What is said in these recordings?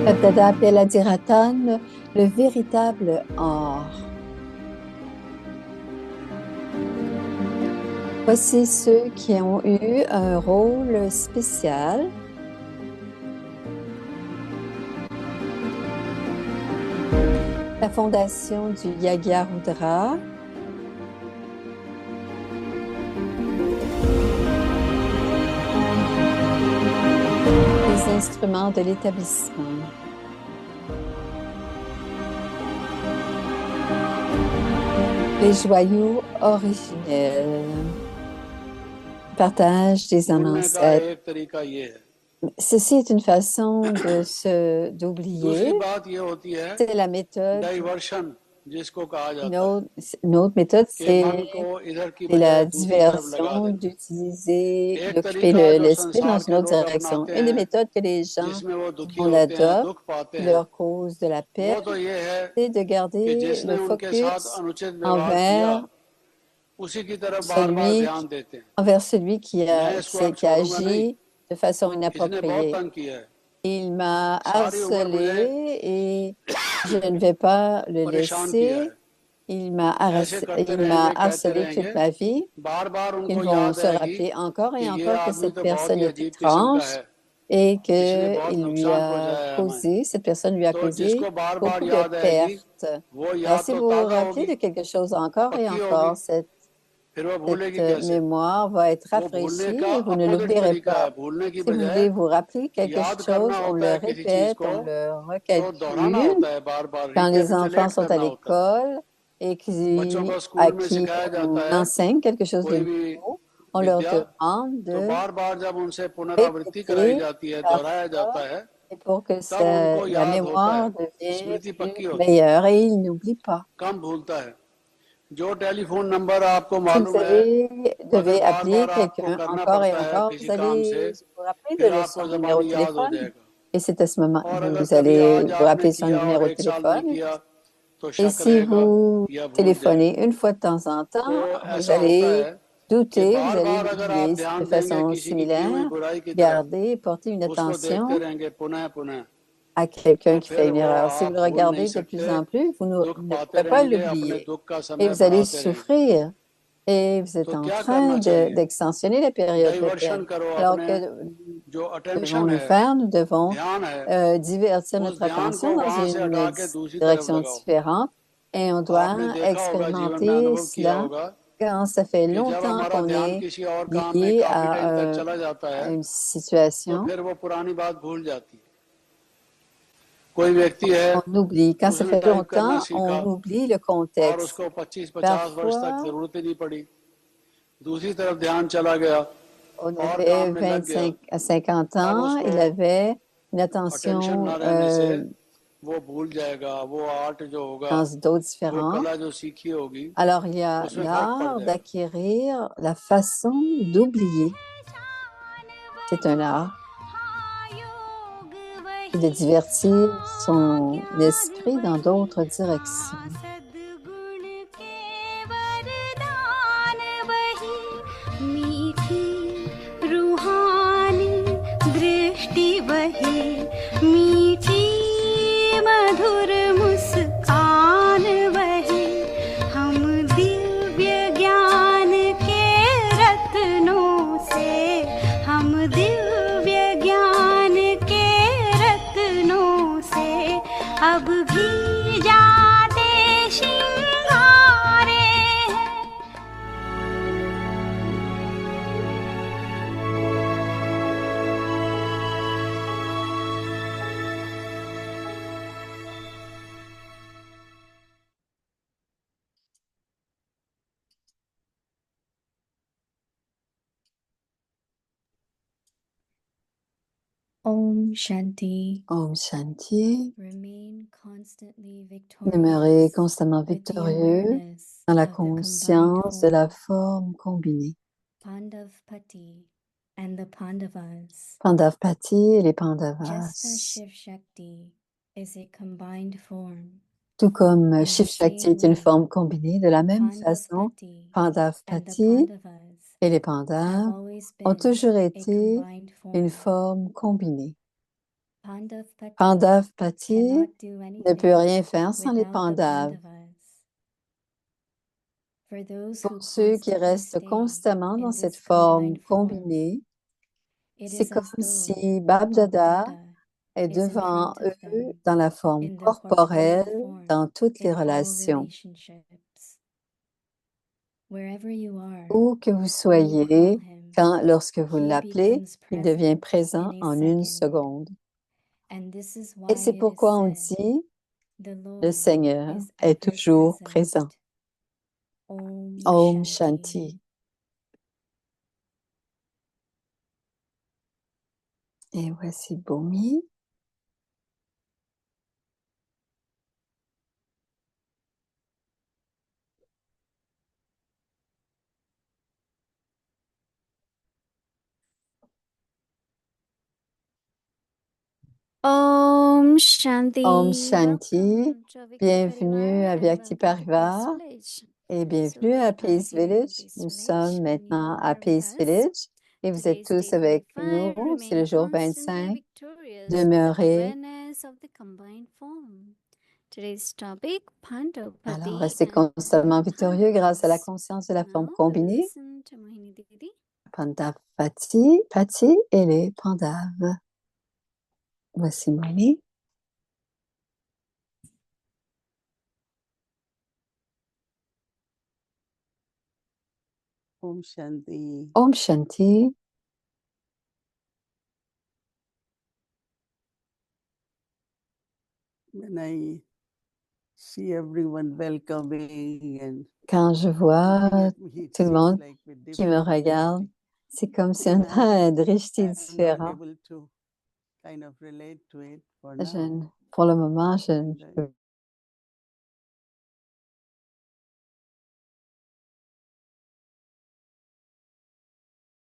Abdada Peladiratan, le véritable or. Voici ceux qui ont eu un rôle spécial. La fondation du Yagya-Rudra, les instruments de l'établissement. Les joyaux originels. Partage des ancêtres. Ceci est une façon d'oublier. C'est la méthode. Une autre méthode, c'est la diversion, d'occuper l'esprit dans une autre direction. Une des méthodes que les gens adoptent, qui leur cause de la peine, c'est de garder le focus envers celui qui agit de façon inappropriée. Il m'a harcelé et je ne vais pas le laisser. Il m'a harcelé toute ma vie. Ils vont se rappeler encore et encore que cette personne est étrange et que cette personne lui a causé beaucoup de pertes. Alors, si vous vous rappelez de quelque chose encore et encore, cette mémoire va être rafraîchie et vous ne l'oublierez pas. Si vous voulez vous rappeler quelque chose, on le répète, on le recalcule. Quand les enfants sont à l'école et à qui on enseigne quelque chose de nouveau, on leur demande de répéter et pour que la mémoire devienne meilleure et ils n'oublient pas. Si vous devez appeler quelqu'un encore et encore, vous allez vous rappeler de son numéro de téléphone. Et c'est à ce moment que vous allez vous rappeler son numéro de téléphone. Et si vous téléphonez une fois de temps en temps, vous allez douter, vous allez oublier de façon similaire, garder, porter une attention à quelqu'un qui fait une erreur. Si vous le regardez de plus en plus, vous ne pouvez pas l'oublier. Et vous allez souffrir. Et vous êtes en train d'extensionner la période de peine. Alors que devons-nous faire? Nous devons divertir notre attention dans une direction différente et on doit expérimenter cela quand ça fait longtemps qu'on est lié à une situation. On oublie. Quand ça fait longtemps, on oublie le contexte. Parfois, on avait 25 à 50 ans, il avait une attention dans d'autres différents. Alors, il y a l'art d'acquérir la façon d'oublier. C'est un art. Et de divertir son esprit dans d'autres directions. Om Shanti. Om Shanti. Demeurez constamment victorieux dans la conscience de la forme combinée. Pandavpati and the Pandavas. Pandavpati et les Pandavas. Just as Shiv Shakti is a combined form. Tout comme Shiv Shakti est une forme combinée, de la même façon, Pandavpati et les Pandavas ont toujours été une forme combinée. Pandavpati Pandavpati cannot do ne peut anything rien faire sans les without the Pandavas. Pandavas. For those Pour who ceux qui constantly restent stay constamment dans in cette this forme combined form, combinée, it c'est is as comme though si Babdada Babdada est is in devant front of eux them dans la forme in the corporeal corporelle, form dans toutes les in all relations. relationships. Wherever you are, Où que vous when you call soyez, him, lorsque vous he l'appelez, becomes il devient present présent in a en une second. seconde. And this is Et why c'est it is pourquoi on said, dit, the le Lord Seigneur is est ever toujours present. présent. Om Om Shanti. Shanti. Et voici Bhumi. Om Shanti. Om Shanti. Welcome to Vyakti Bienvenue à Parivar and Vyakti welcome to Peace Parivar Village. et So bienvenue we à are Peace here in Village. Peace Nous Village sommes and you maintenant all à are with Peace us. Village et vous êtes Today's day tous avec 25. nous. C'est Remain le jour constantly 25. victorious with Demeurez. awareness of the combined form. Today's topic, Pandavpati Alors, restez and constamment victorieux grâce à la Pandavas. conscience de la forme Now we'll combinée. listen to Mohini Didi. Pandavpati, Pati et les Pandavas. Voici Moni. Om Shanti. Om Shanti. When I see everyone welcoming and Quand je vois looking at me, it tout le seems monde like with qui me different regarde, drishti. c'est comme si on a un drishti I'm not différent. able to kind of relate to it for Je now. ne- pour le moment, je ne And peux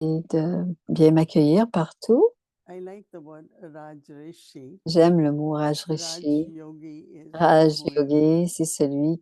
de bien m'accueillir partout. I like the word Rajrishi. J'aime le mot Raj Rajrishi. Yogi is Raj who is Yogi, c'est celui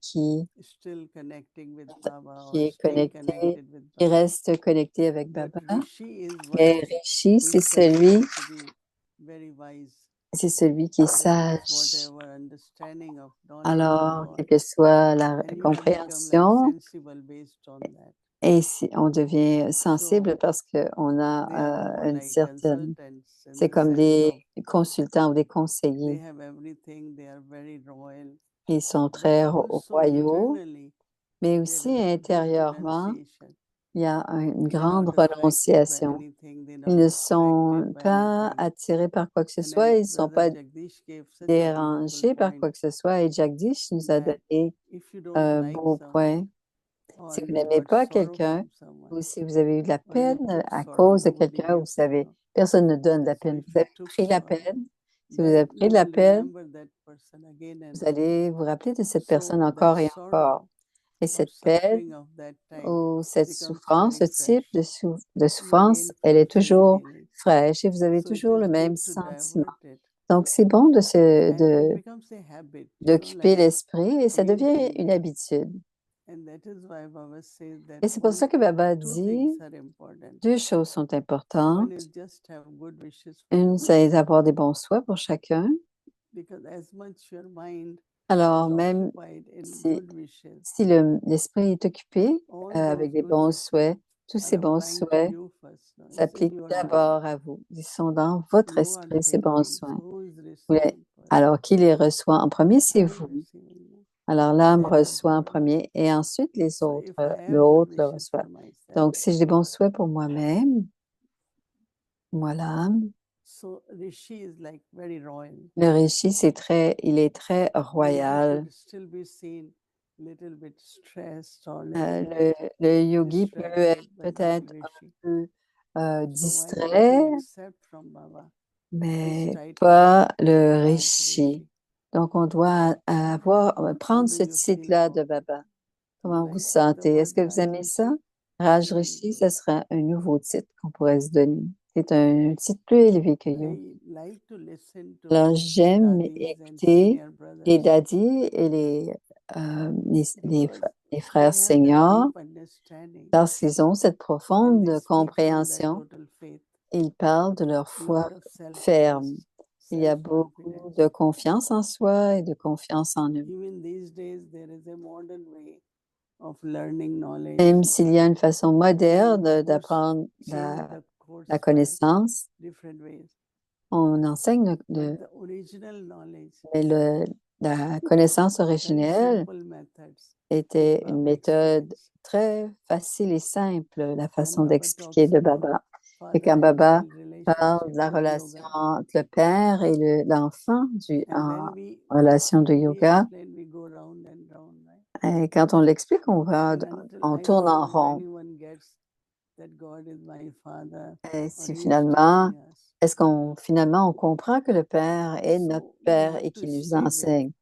still connecting with Baba qui or est staying connecté, connected with qui Baba. reste connecté avec But Baba. Rishi is one Mais Rishi, who is c'est celui, considered to be very wise. qui est That has sage. whatever understanding of knowledge of Alors, God. quelle que soit la And you have become like compréhension, sensible based on that. et si on devient sensible So parce qu'on a they are more une like certaine, consultants in c'est the comme sense des of consultants ou des they conseillers. have everything, they are very royal. Ils sont But très also royaux, internally, mais there aussi is a deep intérieurement, renunciation. il y a une They are grande not attracted by renonciation. anything, they are Ils not ne sont distracted by pas anything. attirés par quoi que ce And soit, as ils ne sont Brother pas Jagdish gave such a beautiful dérangés par point quoi que ce soit. Et Jagdish nous a that donné if you don't un like beau point. someone, or Si vous if you n'aimez got pas sorrow quelqu'un, from someone, ou si vous avez eu de la or you peine took à sorrow, cause de nobody quelqu'un, vous gives savez, sorrow. personne ne donne de la So peine. if Vous you avez took pris la sorrow, peine. Si vous then avez pris you de la will peine, remember that person again and vous again. allez vous rappeler de cette personne So that encore et encore. sorrow Et or cette peine suffering of that time ou cette becomes souffrance, very ce type fresh. de You souffrance, again elle feel est same toujours feeling. fraîche et vous avez So it toujours le is même good to sentiment. divert it. Donc, c'est bon And it becomes a habit, d'occuper like l'esprit et ça devient painting. une habitude. And that is why Baba says that Et c'est pour ça only que Baba two things dit, are important. deux choses sont One importantes. is just have good wishes for Une, c'est everyone. d'avoir des bons souhaits pour chacun. Because as much your mind Alors, is même occupied in si, good wishes, l'esprit est occupé all avec those des good bons wishes souhaits, tous are ces bons applying to souhaits you first. No? It's in s'appliquent your mind. d'abord à vous. Ils sont dans votre You are esprit, ces bons thinking. soins. So who is Vous les- receiving first? Alors, qui les reçoit en premier, c'est I am vous. receiving. No? Alors, l'âme That is reçoit en Baba. premier et ensuite les So autres, if I have good l'autre le wishes reçoit. for myself, Donc, si j'ai des bons souhaits pour moi-même, moi l'âme, so Rishi is like very royal. le rishi, il est très And he royal. could still be seen little bit stressed or little Le, bit le yogi peut être distracted, but not peut-être un Rishi. peu So why don't we distrait, accept from Baba this mais title, pas le Raj rishi. Rishi? Donc, on doit How prendre do ce you feel titre-là de about it? Baba. Do you Comment vous like the sentez? Est-ce word que vous Raj aimez ça? Rishi? Raj Very Rishi, good. ce serait un nouveau titre qu'on pourrait se donner. C'est un titre plus élevé que yogi. I like to listen to Alors, j'aime daddies and écouter senior les brothers daddies et because les they frères have that seniors deep understanding parce qu'ils ont cette and they profonde speak from that compréhension. total faith, Ils parlent de leur foi lot of ferme. selfless, Il y a beaucoup de confiance en soi et de confiance en eux. Even these days, there is a modern way of learning knowledge. Même s'il y a une façon moderne Change the d'apprendre change the course la by connaissance, different ways. on enseigne But the original knowledge, mais la connaissance very originelle simple methods. était Baba une méthode explains. très facile et simple, la façon Baba d'expliquer talks de about Baba. Et quand father and Baba child parle de la relationship in relation yoga. entre le père et l'enfant And en when we relation de when we yoga, explain, we go round and round, right? et quand on l'explique, on And until I tourne en don't know if rond. anyone gets that God is my father Et or si he is finalement, teaching us. est-ce qu'on finalement on comprend que le Père est notre So we Père have et to qu'il nous stay with enseigne?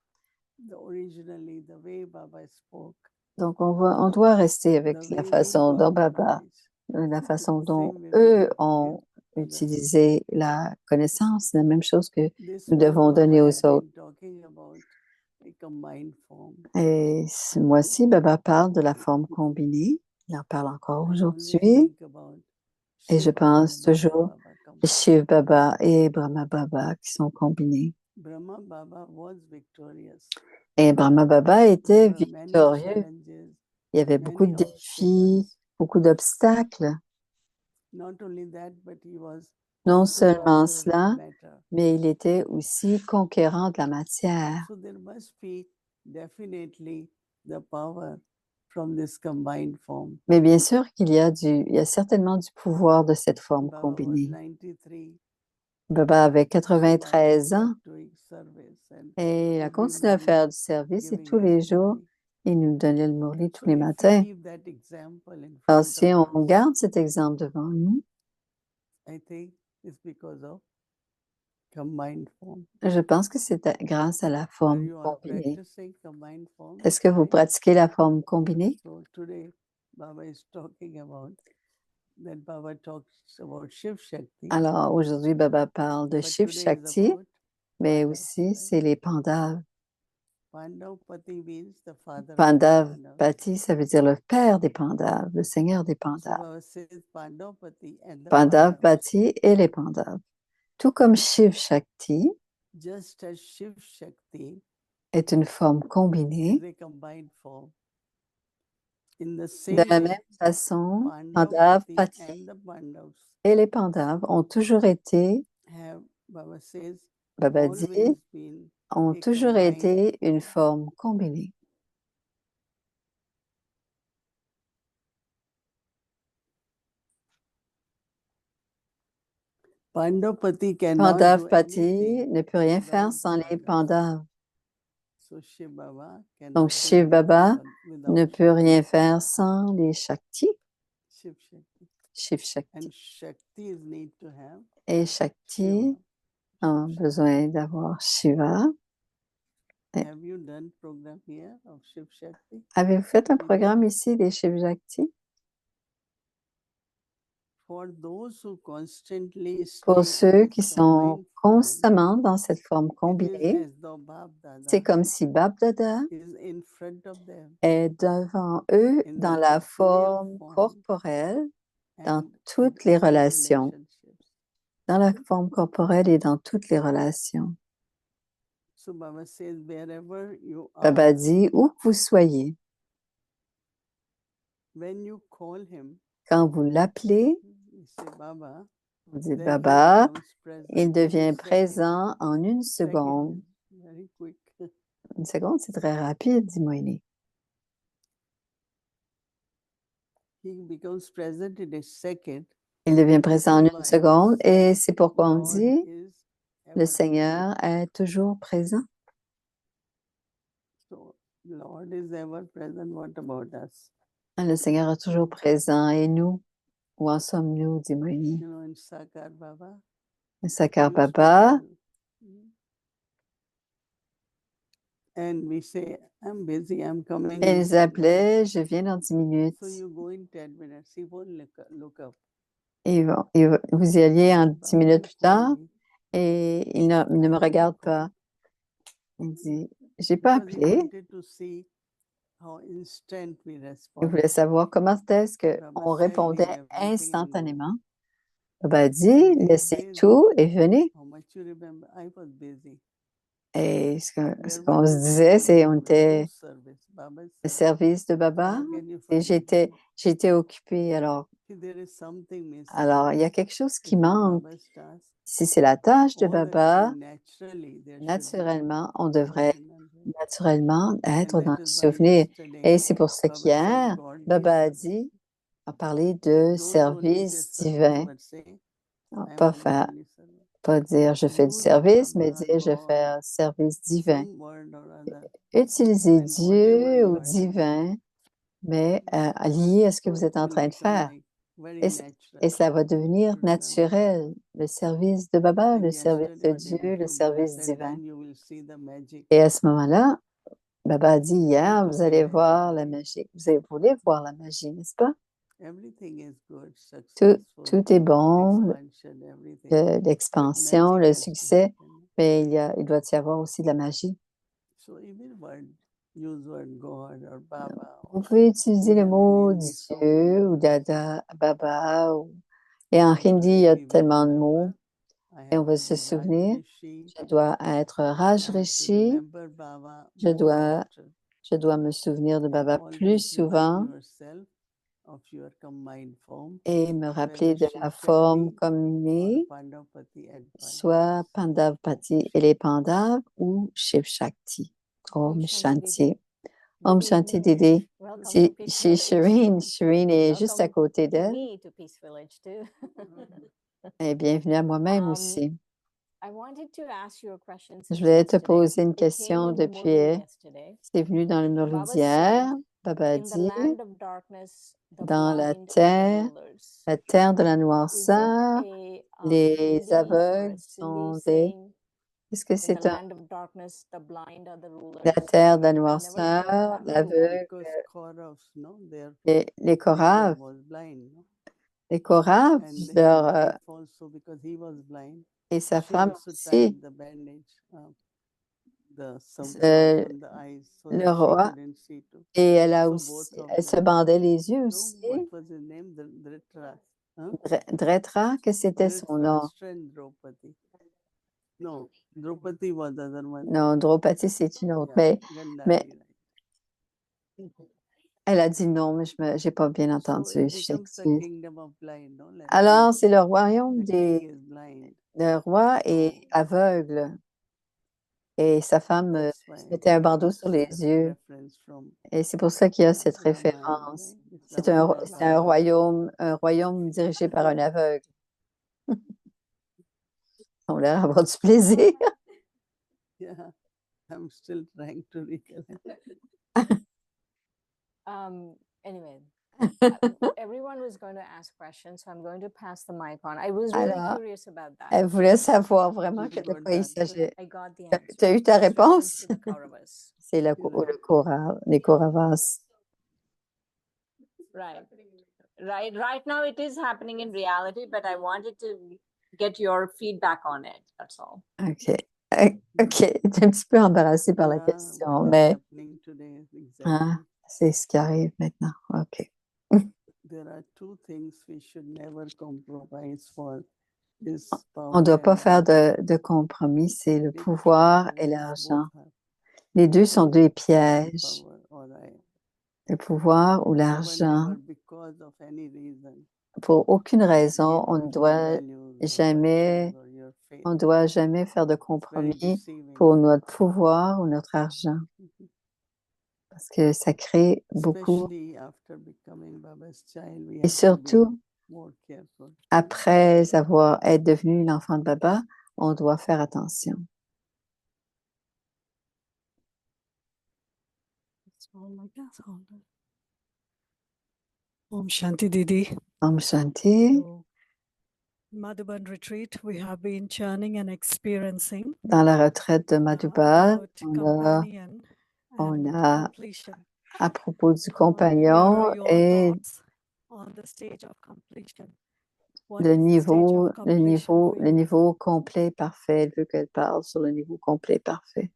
originally the way Baba spoke, Donc on doit rester avec the la way we façon dont got the Baba, knowledge, la façon the dont same way we eux have to ont give others. utilisé la connaissance, c'est la même chose que This nous month, devons Baba donner has aux autres. been talking about a combined form. Et ce mois-ci, Baba parle de la forme combinée. Il en parle encore I always aujourd'hui. think about Et je Shiv pense and Brahma toujours Baba combined. Shiv Baba et Brahma Baba qui sont combinés. Brahma Baba was victorious. Et Brahma Baba était There were many victorieux. challenges, Il y avait beaucoup de many défis, obstacles. beaucoup d'obstacles. Not only that, but he was Non also seulement conqueror cela, of matter. mais il était aussi conquérant de la matière. So there must be definitely the power from this combined form. Mais bien sûr qu'il y a il y a certainement du pouvoir de cette forme Baba was combinée. 93. Baba avait So Baba 93 ans kept doing service and et il a every continué à morning faire du service et giving tous us les jours, Murli. il nous donnait le Murli tous So les if we matins. keep that example in Alors front si of on us, garde cet exemple devant nous, I think it's because of combined form. je pense que c'est grâce à la Are forme you all combinée. practicing combined form? Est-ce que vous Right? pratiquez la forme combinée? So today Baba is talking about that Baba talks about Shiv Shakti, Alors aujourd'hui, Baba parle de but Shiv today is Shakti, about mais Pandavas, aussi right? c'est les Pandavas. Pandavpati means the father of the Pandav Pandavas. Pati, ça veut dire le père des Pandavas, le seigneur des So Pandavas. Baba says Pandavpati and the Pandav Pandavas. Pati et les Pandavas. Tout comme Shiv Shakti Just as Shiv Shakti est une forme combinée, is a combined form. In the de same la way, même façon, Pandav Pandavpati Pati and the Pandavas et les Pandavas ont toujours été, have, Baba says, Baba dit, always been ont a toujours combined été une form. forme combinée. Pandavpati cannot Pandav do Pati anything ne peut rien faire without sans the les Pandavas. Pandavas. So Shiv Baba cannot Donc do Shiv anything Baba without ne peut rien Shakti. faire sans les Shakti, Shiv Shakti. Shiv Shakti. And Shaktis need to have Et Shiva. Shakti ont besoin d'avoir Shiva. Have you done program here of Shiv Shakti? Avez-vous fait un Did you? programme ici des Shiv Shakti? For those who constantly Pour stay in ceux qui this sont combined form, constamment dans cette forme it is combinée, as though Bab c'est Dada comme si Bab Dada is in front of them est devant eux in dans the la corporeal forme form corporelle, dans and toutes in les all relations. relationships. Dans la forme corporelle et dans toutes les relations. So Baba says, wherever you Baba are, dit, où que vous soyez, when you call him, quand vous l'appelez, you say Baba, vous dites then Baba, he becomes present il in a devient second. présent en une seconde. Very quick. Une seconde, c'est très rapide, dit Moïni. He becomes present in a second. Il devient And this présent en is une why we seconde say et c'est pourquoi on Lord dit is le ever Seigneur present. est toujours présent. So Lord is ever present. What about us? Le Seigneur est toujours présent et nous, où en sommes-nous, dit Moïni. You know, in Sakar Baba, Sakar used to Baba, call, and we say, I'm busy, I'm coming in ils 10 minutes. appelaient, je viens dans 10 minutes. So you go in 10 minutes. He won't look up. Et vous y alliez en 10 Baba, minutes you plus call tard me. et il ne I me haven't regarde called. pas. Il dit, j'ai pas Because he appelé. wanted to see how instant we Il respond. voulait savoir comment est-ce Baba qu'on said, répondait leave everything and go. instantanément. Baba a dit, And these laissez days, tout et venez. how much Don't you remember? I was busy. Et ce Where qu'on were se you disait, c'est on doing? était Whose service? Baba's au service. service de Baba How can you et forget? j'étais occupée. Alors, See, there is something missing. il y a quelque chose qui If it's manque. Baba's task, Si c'est la tâche de all the Baba, time, naturally, there should be naturellement, on Baba's devrait remembrance. naturellement être And dans that le is why souvenir. yesterday, Et c'est pour ça Baba said, qu'hier, God Baba a gives dit, a parlé de Don't only say service service, divin. but say, Non, I am pas doing faire, only service. pas dire je fais du Use service, mais Baba, dire je God, fais un service divin. some word or other, Utilisez and whatever Dieu you ou are doing. divin, mais lié à ce que So vous it êtes en will train de become faire. like very Et, natural. et cela va devenir You remember? naturel. Le service de Baba, And le service yesterday de or day Dieu, le before, Baba service said, divin. then you will see the magic. Et à ce moment-là, Baba a dit You hier, want to vous see allez magic, voir la right? magie. Vous voulez voir la magie, n'est-ce pas? Everything is good, Tout, successful, tout est bon, expansion, everything. But l'expansion, magic le has to succès, happen. mais il doit y avoir aussi de la magie. So even word, use word God or Baba. Vous pouvez utiliser We le have in mot Hindi so Dieu many ou words. Dada, Baba. Et en So hindi, il y today a we will tellement de mots. remember, I Et on have va to se be souvenir, Rajrishi. je dois être I have to Rajrishi, remember Baba je more dois, often. je dois me souvenir de And Baba always plus remind souvent yourself of your combined form, et me rappeler whether de Shiv la forme Shakti or combinée, Pandavapati and soit Pandavas. Pandavapati et les Pandav ou Shiv Shakti. Om Shanti. Om Shanti Didi. Welcome to Si Peace chez Village. Shireen est juste à Welcome côté to d'elle. me to Peace Village too. Et bienvenue à moi-même Um, aussi. I wanted to ask you a question Je since voulais te yesterday. poser une It came question in the depuis Murli hier. yesterday. C'est venu dans le Baba Murli said, d'hier. Baba a in the dit, land of darkness, the dans la blind are the rulers. la terre de la Is it noirceur, a les Hindi or a aveugles Sindhi sont des... saying, Est-ce que in the c'est land of darkness, the blind are the la rulers? terre de la I've never heard noirceur, that before. l'aveugle, Because Kauravs, no, les Bishra Koraves? was blind, no? Les Koraves, And his leur, wife also, because he was blind, et sa she femme also aussi, tied the bandage, some cloth euh, on the eyes so le that she roi, couldn't see too. et elle a So aussi, both of elle se them. bandait les yeux No, aussi. what was his name? Dritra. Huh? Dretra, que c'était son nom? Dhritarashtra and Draupadi. No, Draupadi was the other one. Non, Draupadi, c'est une autre. Yeah, Mais Gandhari, right. elle a dit non, mais je n'ai pas bien So entendu. it Je becomes the t'excuse. kingdom of blind, no? Like Alors, c'est le royaume the king des... is blind. Le roi est So aveugle et sa femme that's why mettait un there bandeau is sur les yeux. reference from Et c'est pour ça qu'il y a cette Ramayana, référence. right? It's C'est Ramayana c'est un Raja. royaume dirigé par un aveugle. On a l'air d'avoir du plaisir. Yeah, I'm still trying to recollect. Anyway, everyone was going to ask questions, so I'm going to pass the mic on. I was really Alors, curious about that. elle voulait savoir vraiment You de got quoi the il answer? s'agit. I got the Tu answer. as eu ta It's reference réponse? to the Kauravas. C'est les Kauravas. Right. Right now it is happening in reality, but I wanted to get your feedback on it. That's all. OK. OK. J'étais un petit peu embarrassée par la Yeah, question, what is mais happening today exactly? hein, c'est ce qui arrive maintenant. OK. There are two things we should never compromise for. Is On ne doit power pas and faire money. de compromis, c'est le Big pouvoir et troubles, l'argent. both are Les deux sont deux pièges, power or le pouvoir ou never, l'argent. never because of any reason. Pour aucune raison, Give on ne up your doit values or jamais, virtues or your faith. on doit jamais faire de It's very compromis deceiving. pour notre pouvoir ou notre argent, parce que ça crée beaucoup. Especially after becoming Baba's child, we Et have to be surtout, more careful. après être devenu une enfant de Baba, on doit faire attention. Om Shanti Didi. Om Shanti. So, Madhuban retreat, we have been churning and experiencing Dans la retraite de Madhuban, about companion on and a completion. à propos du Where compagnon are your et thoughts on the stage of completion? What is the stage of completion for le you? niveau complet parfait. Elle veut qu'elle parle sur le niveau complet parfait.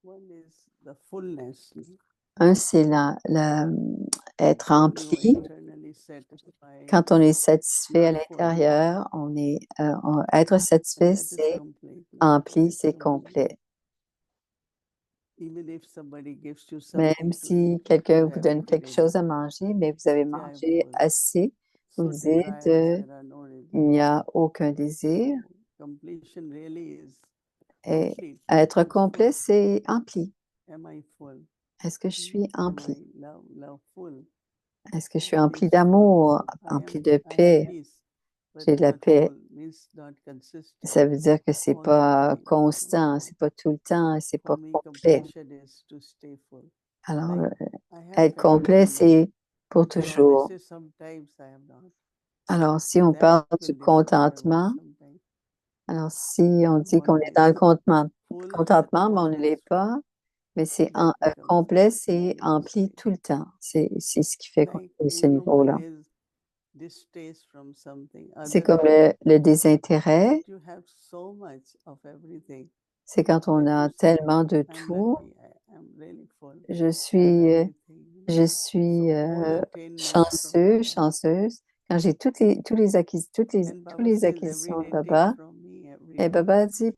One is the fullness. Un, c'est être You rempli. eternally Quand on est satisfait à l'intérieur, être satisfait, c'est ampli, c'est complet. Même si quelqu'un vous donne quelque chose à manger, mais vous avez mangé assez, vous dites, il n'y a aucun désir. Et être complet, c'est ampli. Est-ce que je suis ampli? Est-ce que je suis ampli d'amour, ampli de paix? J'ai de la paix. Ça veut dire que c'est pas constant, c'est pas tout le temps, c'est pas complet. Alors, être complet, c'est pour toujours. Alors, si on parle du contentement, alors si on dit qu'on est dans le contentement, mais on ne l'est pas, mais c'est complet, c'est ampli tout le temps. C'est ce qui fait qu'on est à ce niveau-là. C'est comme le désintérêt. C'est quand on a tellement de tout. Je suis chanceux, chanceuse. Quand j'ai tous les acquisitions de Baba, et Baba dit,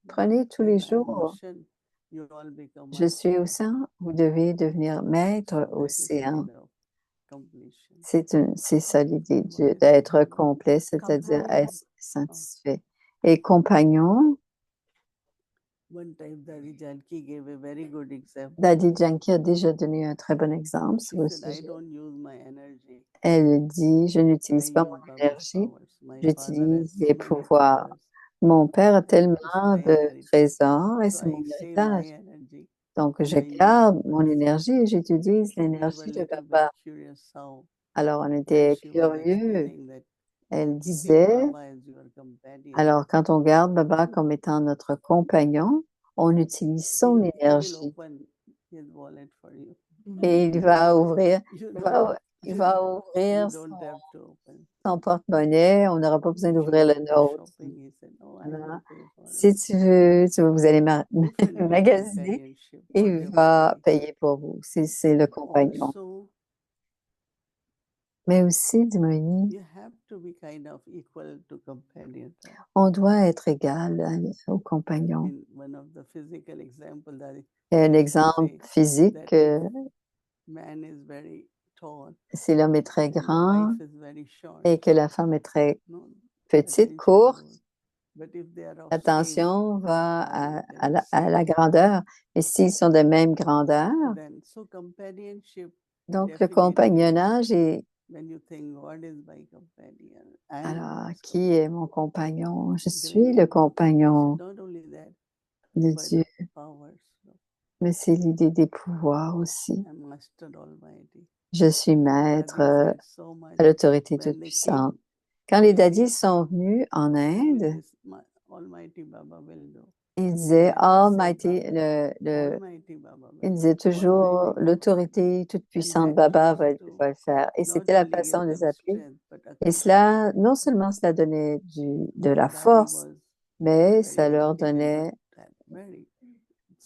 prenez tous les jours. Je suis océan, vous devez devenir maître océan. C'est ça l'idée d'être complet, c'est-à-dire être satisfait. Et compagnon, Daddy Janki a déjà donné un très bon exemple sur le sujet. Elle dit, je n'utilise pas mon énergie, j'utilise les pouvoirs. Mon père a tellement de trésors et c'est mon héritage. Donc, je garde mon énergie et j'utilise l'énergie de Baba. Alors, on était curieux. Elle disait, alors quand on garde Baba comme étant notre compagnon, on utilise son énergie. Et il va ouvrir son porte-monnaie. On n'aura pas besoin d'ouvrir le nôtre. Alors, si vous allez magasiner, il va payer pour vous. C'est le compagnon. Mais aussi, dit Moïni, on doit être égal au compagnon. Un exemple physique, si l'homme est très grand et que la femme est très petite, courte, l'attention va à la grandeur. Et s'ils sont de même grandeur, donc le compagnonnage est... Alors, qui est mon compagnon? Je suis le compagnon de Dieu. Mais c'est l'idée des pouvoirs aussi. Je suis maître à l'autorité toute puissante. Quand les daddies sont venus en Inde, ils disaient Almighty, ils disaient toujours l'autorité toute puissante Baba va le faire. Et c'était la façon de les appeler. Et cela, non seulement cela donnait de la force, mais ça leur donnait,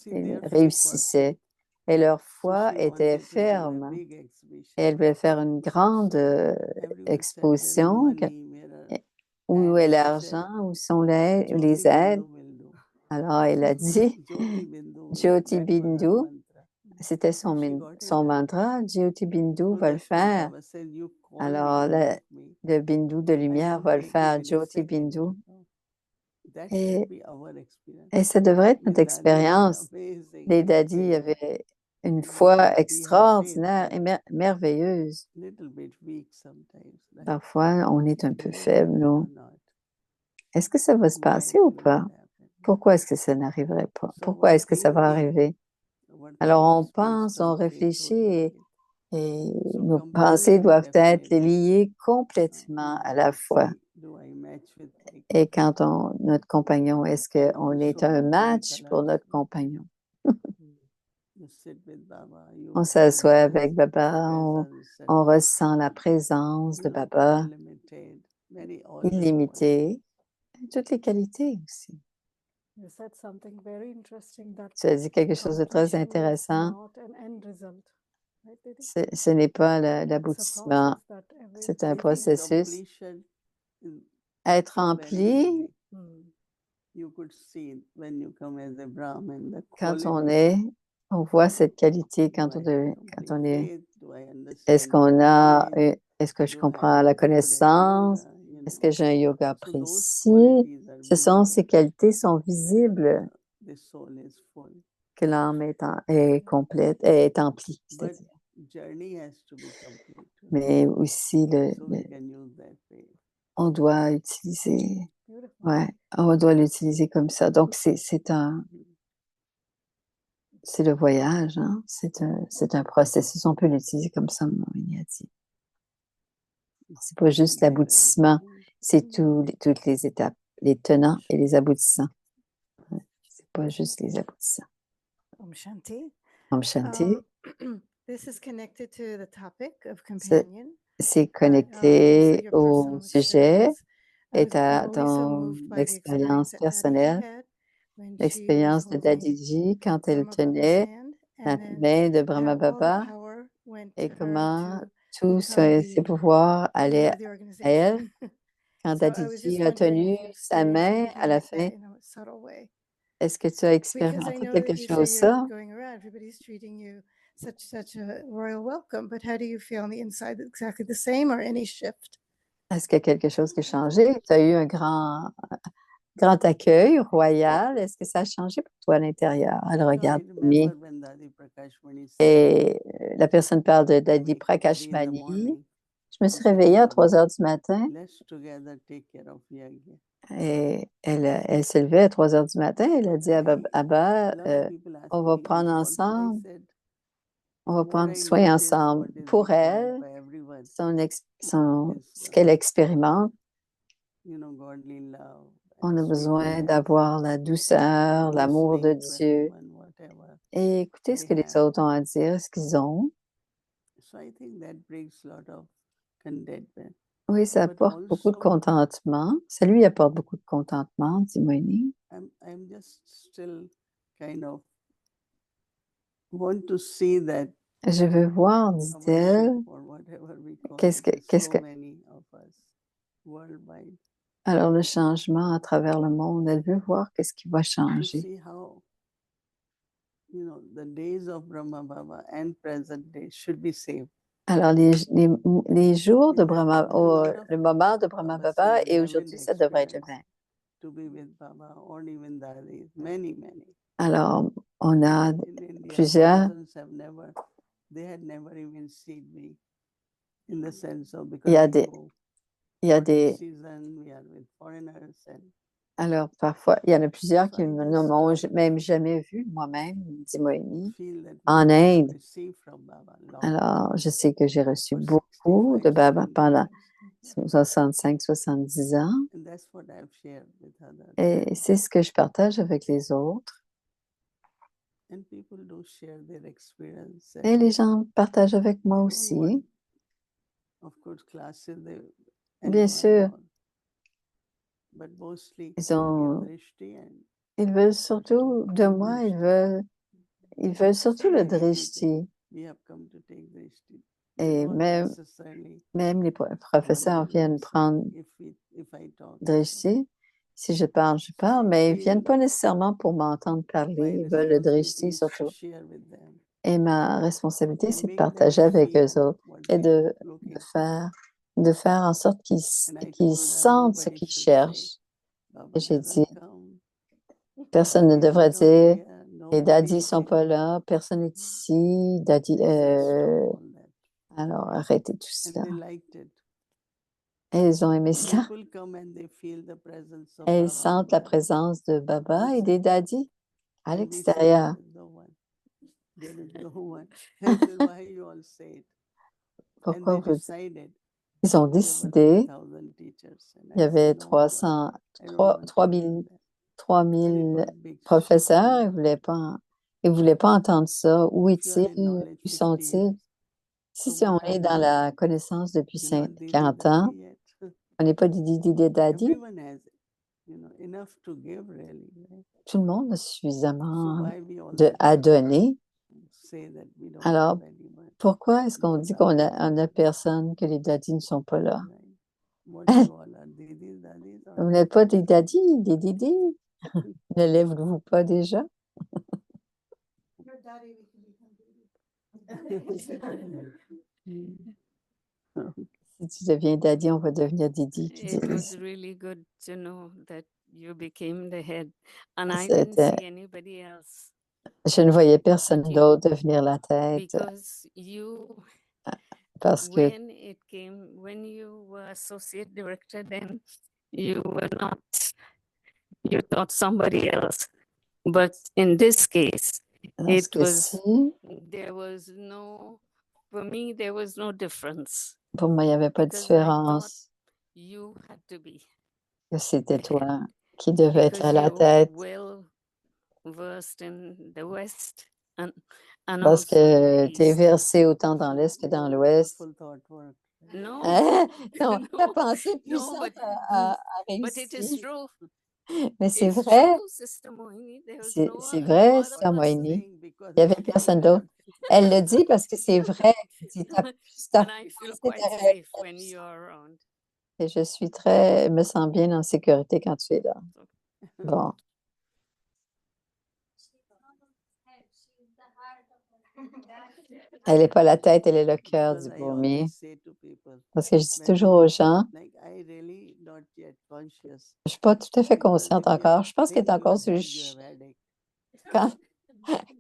ils réussissaient. Et leur foi était ferme. Et elles voulaient faire une grande exposition. Où est l'argent? Où sont les aides? Alors, elle a dit, Jyoti Bindu, c'était son mantra, Jyoti Bindu va le faire. Alors, le Bindu de lumière va le faire, Jyoti Bindu. Et ça devrait être notre expérience. Les daddies avaient une foi extraordinaire et merveilleuse. Parfois, on est un peu faible, nous. Est-ce que ça va se passer ou pas? Pourquoi est-ce que ça n'arriverait pas? Pourquoi est-ce que ça va arriver? Alors, on pense, on réfléchit et nos pensées doivent être liées complètement à la foi. Et quand notre compagnon, est-ce qu'on est un match pour notre compagnon? On s'assoit avec Baba, on ressent la présence de Baba, illimitée, toutes les qualités aussi. Tu as dit quelque chose de très intéressant. right, Didi? Ce n'est pas It's a l'aboutissement, process that every c'est un I think processus. completion is Être so very rempli, unique. Hmm. You could see it when you come as a Brahmin, the quand on quality. on voit cette qualité Do I have quand on complete est. faith? Do I Est-ce understand qu'on the a, faith? est-ce que je Do I comprends have la a good connaissance? yoga? Est-ce que j'ai un yoga So those précis? qualities are Ce sont, visible. ces qualités sont That, visibles, the soul is full. que l'âme est complète, est emplie, But c'est-à-dire. journey has to be complete. Mais aussi, So we can use that faith. on doit utiliser, Beautiful. ouais, on doit l'utiliser comme ça. Donc, c'est le voyage, hein? C'est un processus. On peut l'utiliser comme ça, Moïni a dit. C'est pas juste l'aboutissement, c'est toutes les étapes, les tenants et les aboutissants. C'est pas juste les aboutissants. Om Shanti. Om Shanti, This is connected to the topic of c'est companion. connecté your au personal sujet experience. I et was à always so ton moved by the expérience experience that Dadiji personnelle, had when she was l'expérience de holding Dadiji quand elle Brahma Baba's tenait hand, la and then main de Brahma how all the Baba power went et to her comment to tous become ses the pouvoirs leader allaient of the à organization. elle quand So I was Dadiji just a wondering tenu if you sa experienced main à anything la like fin. that in a subtle way. Est-ce que tu as Because I expérimenté know that quelque you say chose you're ça? going around, everybody's treating you such a royal welcome, but how do you feel on the inside? Exactly the same or any shift? Est-ce qu'il y a quelque chose qui a changé? Tu as eu un grand accueil royal. Est-ce que ça a changé pour toi à l'intérieur? Elle No, I regarde remember Mimi when Dadi Prakashmani said, et la personne parle de I Dadi wake up early in the Prakashmani. morning, Je me she suis said, réveillée à "Baba, 3 heures du matin let's together take care of Yagya." et elle s'est levée à 3 heures du matin. Elle a dit à Abba, A lot of people ask on va me, prendre what should I ensemble, said? on va What prendre I soin notice, ensemble. what is Pour required elle, by everyone is, ce qu'elle expérimente, godly love. on a besoin sweetness, d'avoir la douceur, l'amour de listening to Dieu everyone, whatever et écouter ce they que les have. autres ont à dire, ce qu'ils ont. So I think that brings a lot of contentment. Oui, ça But apporte beaucoup de also, contentement. Ça lui apporte beaucoup de contentement, dit Moïni. I'm just still kind of want to see that Je veux voir, our dit-elle, ship or whatever we call qu'est-ce it, que, there's qu'est-ce so que, many of us worldwide, alors le changement à travers le monde, elle veut voir qu'est-ce qui va to changer. see how the days of Brahma Baba and present day should be saved. Alors, les jours de In that, Brahma, a lot of le moment de Brahma Baba Baba says, et I aujourd'hui, will ça devrait être le experience 20. to be with Baba or even Dadi, many. Alors, on a In India, plusieurs, thousands they had never even seen me in the sense of il because y a we des, go il y a for this des, season, we are with foreigners and alors parfois, il y en a plusieurs so qui I ne just m'ont même jamais vu, moi-même, dit Moïni, feel that we en must have Inde. received from Baba long Alors, je sais que j'ai reçu for beaucoup 65, de Baba 70 pendant years. 65-70 ans. And that's what I've shared with others. Et c'est ce que je partage avec les autres. And people do share their experience. Et les gens partagent avec moi They don't aussi. want, of course, classes, Bien sûr, but mostly ils to give ont, drishti and ils veulent surtout de moi, ils veulent surtout le drishti. we have come to take drishti. Et Not même necessarily les professeurs viennent prendre if I talk. drishti. Si je parle, mais ils ne viennent pas nécessairement pour m'entendre parler. My Ils veulent le responsibility drishti is to surtout. share with them Et ma responsabilité, and c'est de make them partager avec feel eux autres what et they are looking for. de faire en sorte qu'ils And I qu'ils told her sentent ce nobody qu'ils should say, cherchent. Baba Et j'ai doesn't dit, come, personne ne Daddy is devrait not dire, here, les nobody daddies is sont here. pas là, personne n'est ici, daddy, I said, stop all that. alors arrêtez tout And cela. they liked it. Et ils ont aimé cela. People come and they feel the presence of Et ils Baba sentent la outside. présence de Baba et des Outside. daddies à And we say l'extérieur. there is no one. There is no one. I said, why you all say it? And Pourquoi they vous dites? decided Ils ont there were décidé, 3,000 teachers. And il y I avait said, no, Baba, 300, I don't want to 3000 hear that. 3000 And it was big professeurs, shift. ils voulaient pas entendre ça. Où If you are in est-il? knowledge Où 50 sont-ils? years, Si so on what are est dans you? la connaissance depuis You're not Didi 40 ans, Dadi yet. on n'est pas des daddy, Everyone has, enough to give really. Right? tout le monde a So suffisamment why we all à have to donner. say that we don't Alors, have anyone? Pourquoi est-ce qu'on dit qu'on a personne, que les daddies ne sont pas là? Right. What you all are, didis, daddies, or Vous n'êtes pas des daddies, des didis? Ne lèvez-vous pas déjà? Your daddy, we can become daddy. Si tu deviens daddy, on va devenir didi. qui It was disent. really good to know that you became the head, and I C'était- didn't see anybody else Je ne voyais personne Okay. d'autre devenir la tête because you, parce que when you were associate director, then you were not, you thought somebody else. But in this case, dans ce it was, cas-ci, there was no, for me, there was no difference pour moi, il n'y avait pas de because I thought différence you had to be que c'était the toi head qui devais être à because la you're tête well versed in the West and parce also in que the tu es East. versé autant dans l'Est que dans l'Ouest. Full thought work. No, Hein? Non, No, ta pensée no, puissante but a but it is réussi. true. Mais c'est It's vrai, true, Sister Mohini. There was c'est no, c'est no vrai, other Sœur person. Moïni. Saying because Il n'y avait I personne have d'autre. Elle le dit parce que c'est vrai. Elle dit, ta And I feel pensée quite était safe when réussie. you are around. Et je suis très, me sens bien en sécurité quand tu es là. Bon, elle n'est pas la tête, elle est le cœur, because dit I Bhumi. always say to people, Parce que je dis when toujours aux gens, like I really not yet conscious. je suis pas tout à fait Because consciente if you encore. Je pense qu'elle est think encore your sur le head, you have headache. quand,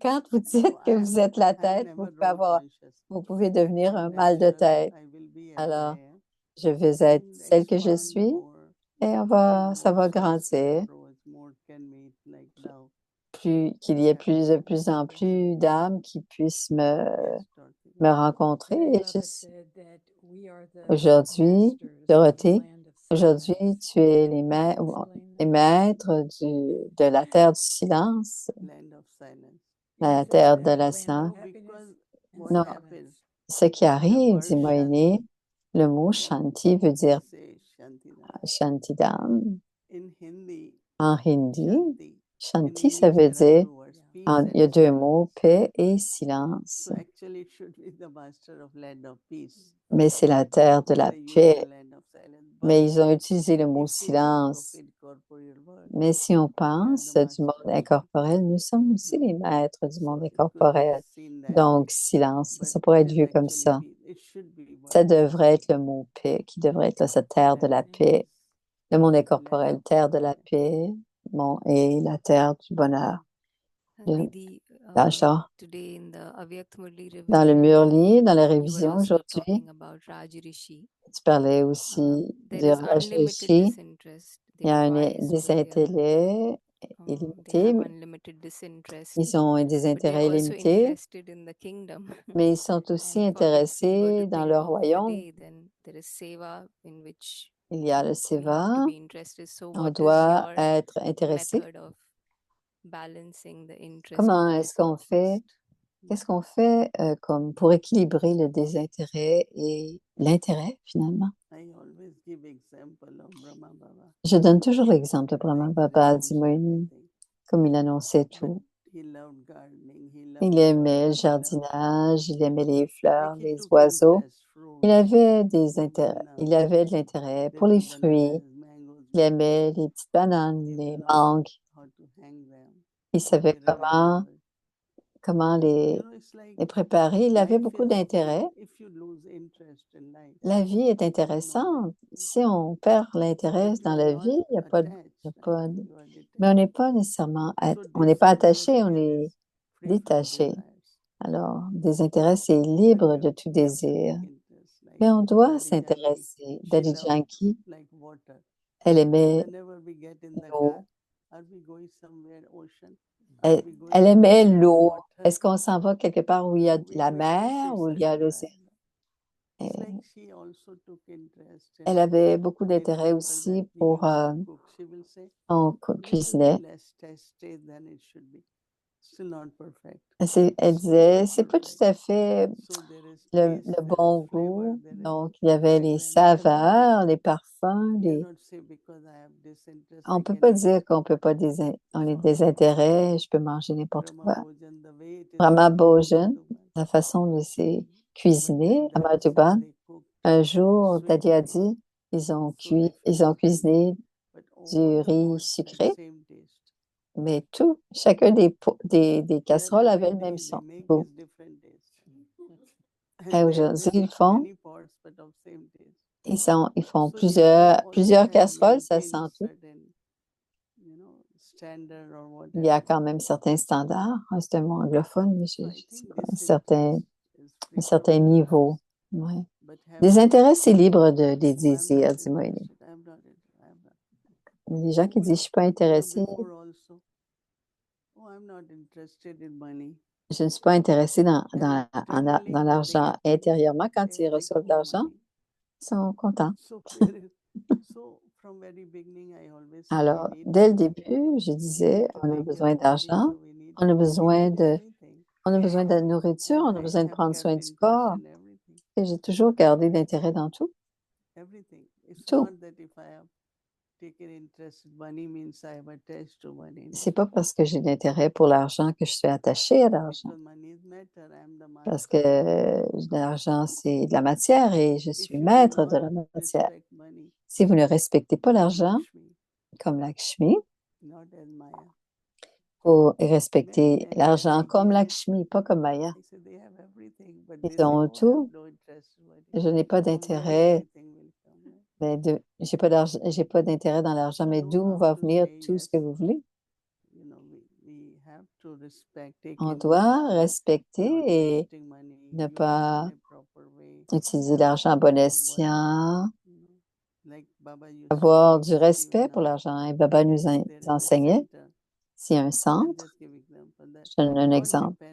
quand vous dites So que vous êtes la I'm tête, never vous pouvez wrong avoir, conscious. vous pouvez devenir un I'm mal de natural, tête. I will be as Alors, I am. je vais être And celle que je expand suis more, et ça more va souls can grandir. approach, more can meet like now. Plus, qu'il y ait de plus en plus d'âmes qui puissent me Yes, Dorothy. rencontrer. Today, Et Baba said that we are the aujourd'hui, masters of the Dorothée, land of aujourd'hui, silence. tu es Can you explain les that? maîtres de la terre du silence, Land of silence. la Yes, terre and de the land l'océan. of happiness Because and what Non, happens, ce qui arrive, word dit Moïni, le mot Shanti veut we dire say Shantidam. Shantidam In Hindi, en hindi. Shanti. In Shanti, ça English, veut there are dire, two words, peace il y a and deux silence. mots, paix et silence. So actually, it should be the master of land of peace. Mais c'est la terre de la They use paix. the land of silence. But Mais ils ont utilisé le mot if we think of silence. it corporeal world, Mais si on we are pense the du monde masters. incorporel, nous sommes aussi les maîtres du monde So it could be incorporel. seen that Donc, way. silence, But ça pourrait it être is vu comme actually ça. peace. It should be Ça word peace. devrait être le mot paix, qui devrait être là, cette terre de la Land of paix. peace. Le monde Land incorporel, of terre de la peace. paix, bon, et la terre du bonheur. Didi, D'achat. today in the Avyakt Murli Dans le revision, Murli, dans la you were révision also aujourd'hui, talking about Rajrishi. tu parlais aussi There du is unlimited Rajrishi. disinterest. Il y They a are wise, des but they are, intérêts they illimités, have mais unlimited disinterest. ils ont des But they're intérêts also illimités, interested in the kingdom. mais ils sont aussi And for the seeker intéressés to dans think leur of the royaume. day, then there is seva in which Il y a le we have Seva. to be interested. So On what is doit your être intéressé. method of balancing the interest Comment and the est-ce qu'on fait? disinterest? Qu'est-ce qu'on fait comme pour équilibrer le désintérêt et l'intérêt finalement? I always give example of Brahma Baba. Je donne toujours l'exemple de Brahma Like Baba, he dit announced Moïni, everything. comme il annonçait But tout. he loved gardening. He loved Il the aimait le water. He loved jardinage, il aimait les fleurs, like he les took oiseaux. interest, Il fruits, avait des intérêts, bananas, il avait de l'intérêt pour little les fruits. bananas, mangoes, Il aimait les petites bananes, he les knows mangues. how to hang them, Il how savait they remember. comment You know, it's like les préparer. Il avait life beaucoup is, d'intérêt. if you lose interest in life, La vie est you know, intéressante. like, Si on perd l'intérêt but you dans are la not vie, il n'y a pas, attached, y a right? pas You are mais on n'est detached. pas nécessairement, So on n'est pas attaché, on disinterested est is free from détaché. desires. Alors, désintérêt, c'est But libre you de tout have to désir. take interest. Like Mais on doit Daddy Janki, s'intéresser. she Daddy loved Janki, like water. elle So aimait whenever we get in the l'eau. car, are we going somewhere ocean? Are Elle, we going elle aimait somewhere l'eau. water? Est-ce qu'on s'en va quelque part où il y a So la we mer ou il y a l'océan? It's Et like she also took interest elle in avait beaucoup many d'intérêt people aussi that we pour, used to cook. She will say, on little bit cuisinait. less tasty than it should be. Still not perfect. Elle Still disait, not c'est pas tout perfect. à fait So there is le taste, there bon is flavor, goût. there is Donc, il y avait les fragrance, everything. saveurs, les parfums, You les... cannot say because I have disinterest, On I peut can pas eat dire qu'on peut pas on est so des intérêts, je peux manger n'importe Brahma quoi. Bhojan, the way it is Brahma prepared, Bhojan, Bhagwan. la façon de c'est cuisiné à Madhuban. Un jour, Daddy a dit, ils ont cuisiné du riz sucré, mais chacun des casseroles avait le même goût. Et aujourd'hui, ils font plusieurs casseroles, ça sent tout. Il y a quand même certains standards. C'est un mot anglophone, mais je sais pas, un certain niveau. Ouais. Des intérêts, c'est libre des désirs, dit Moïse. Il y a des gens qui disent, je ne suis pas intéressé. Je ne suis pas intéressé dans l'argent intérieurement. Quand ils reçoivent de l'argent, ils sont contents. Alors, dès le début, je disais, on a besoin d'argent, on a besoin de la nourriture, on a besoin de prendre soin du corps. Et j'ai toujours gardé d'intérêt dans tout. Tout. C'est pas parce que j'ai d'intérêt pour l'argent que je suis attachée à l'argent. Parce que l'argent, c'est de la matière et je suis maître de la matière. Si vous ne respectez pas l'argent comme Lakshmi, faut respecter l'argent comme Lakshmi, pas comme Maya. Ils ont tout. Je n'ai pas d'intérêt. J'ai pas d'intérêt dans l'argent, mais d'où va venir tout ce que vous voulez? On doit respecter et ne pas utiliser l'argent à bon escient, avoir du respect pour l'argent. Et Baba nous enseignait, s'il y a un centre, je donne un exemple,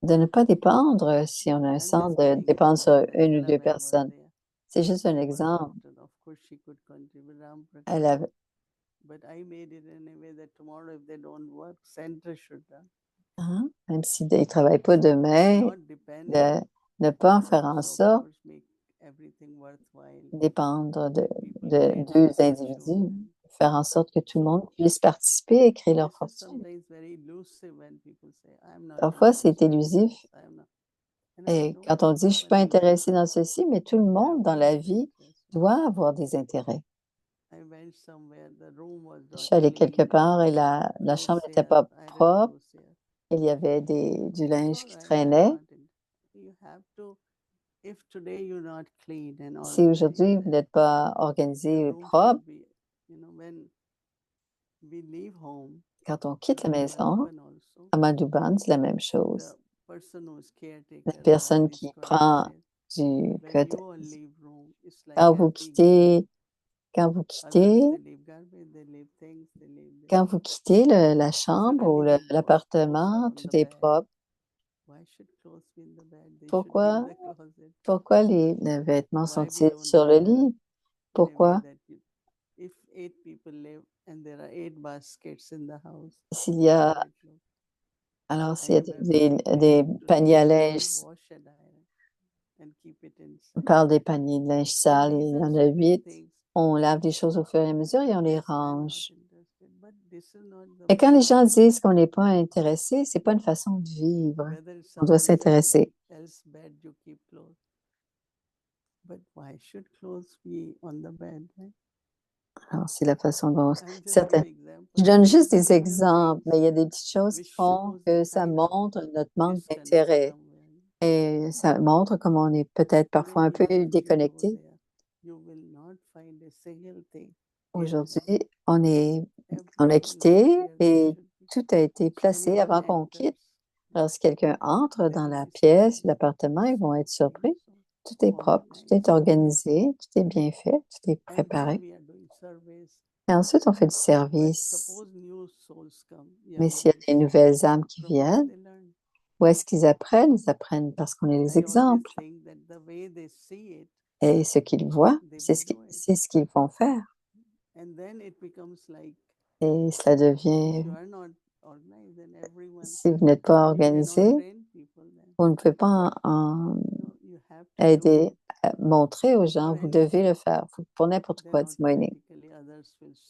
de ne pas dépendre, si on a un centre, de dépendre sur une ou deux personnes. C'est juste un exemple. Même s'ils ne travaillent pas demain, de ne pas en faire en sorte dépendre de deux individus, faire en sorte que tout le monde puisse participer et créer leur fortune. Parfois, c'est élusif. Et quand on dit « je ne suis pas intéressé dans ceci », mais tout le monde dans la vie doit avoir des intérêts. Je suis allée quelque part et la chambre n'était pas propre. Il y avait du linge qui traînait. Si aujourd'hui vous n'êtes pas organisé et propre, quand on quitte la maison, à Madhuban, c'est la même chose. La personne qui prend quand vous quittez la chambre ou l'appartement, tout est propre. Pourquoi les vêtements sont-ils sur le lit? Pourquoi? S'il y a des paniers à linge, on parle des paniers de linge sale, il y en a 8. On lave les choses au fur et à mesure et on les range. Et quand les gens disent qu'on n'est pas intéressé, c'est pas une façon de vivre. On doit s'intéresser. Alors, c'est la façon dont je donne juste des exemples, mais il y a des petites choses qui font que ça montre notre manque d'intérêt. Et ça montre comme on est peut-être parfois un peu déconnecté. Aujourd'hui, on a quitté et tout a été placé avant qu'on quitte. Alors, si quelqu'un entre dans la pièce, l'appartement, ils vont être surpris. Tout est propre, tout est organisé, tout est bien fait, tout est préparé. Et ensuite, on fait du service. Mais s'il y a des nouvelles âmes qui viennent, où est-ce qu'ils apprennent? Ils apprennent parce qu'on est les exemples. Et ce qu'ils voient, c'est ce qu'ils vont faire. Et cela devient, si vous n'êtes pas organisé, vous ne pouvez pas aider, montrer aux gens, vous devez le faire pour n'importe quoi, dit Moïse.